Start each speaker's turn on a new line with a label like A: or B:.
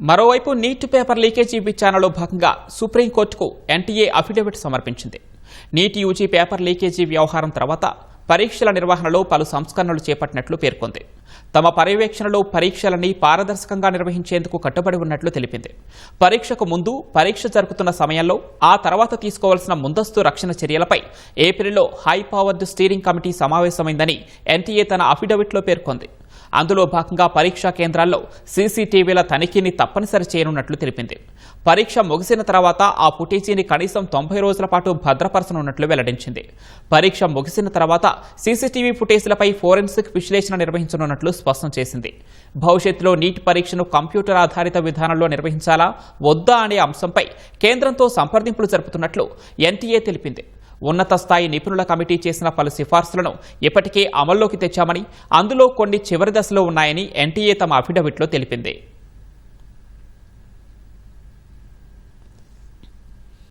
A: మరోవైపు neat paper leakage విచారణలో భాగంగా సుప్రీంకోర్టుకు ఎన్టీఏ అఫిడవిట్ సమర్పించింది. నీట్ యూజీ పేపర్ లీకేజీ వ్యవహారం తర్వాత పరీక్షల నిర్వహణలో పలు సంస్కరణలు చేపట్టినట్లు పేర్కొంది. తమ పర్యవేక్షణలో పరీక్షలని పారదర్శకంగా నిర్వహించేందుకు కట్టుబడి ఉన్నట్లు తెలిపింది. పరీక్షకు ముందు, పరీక్ష జరుగుతున్న సమయంలో, ఆ తర్వాత తీసుకోవాల్సిన ముందస్తు రక్షణ చర్యలపై ఏప్రిల్లో హై పవర్డ్ స్టీరింగ్ కమిటీ సమావేశమైందని ఎన్టీఏ తన అఫిడవిట్లో పేర్కొంది. అందులో భాగంగా పరీక్షా కేంద్రాల్లో సీసీటీవీల తనిఖీని తప్పనిసరి చేయనున్నట్లు తెలిపింది. పరీక్ష ముగిసిన తర్వాత ఆ ఫుటేజీని కనీసం 90 రోజుల పాటు భద్రపరచనున్నట్లు వెల్లడించింది. పరీక్ష ముగిసిన తర్వాత సీసీటీవీ ఫుటేజీలపై ఫోరెన్సిక్ విశ్లేషణ నిర్వహించనున్నట్లు స్పష్టం చేసింది. భవిష్యత్తులో నీట్ పరీక్షను కంప్యూటర్ ఆధారిత విధానంలో నిర్వహించాలా వద్దా అనే అంశంపై కేంద్రంతో సంప్రదింపులు జరుపుతున్నట్లు ఎన్టీఏ తెలిపింది. ఉన్నత స్థాయి నిపుణుల కమిటీ చేసిన పలు సిఫార్సులను ఇప్పటికే అమల్లోకి తెచ్చామని, అందులో కొన్ని చివరి దశలో ఉన్నాయని ఎన్టీఏ తమ అఫిడవిట్లో తెలిపింది.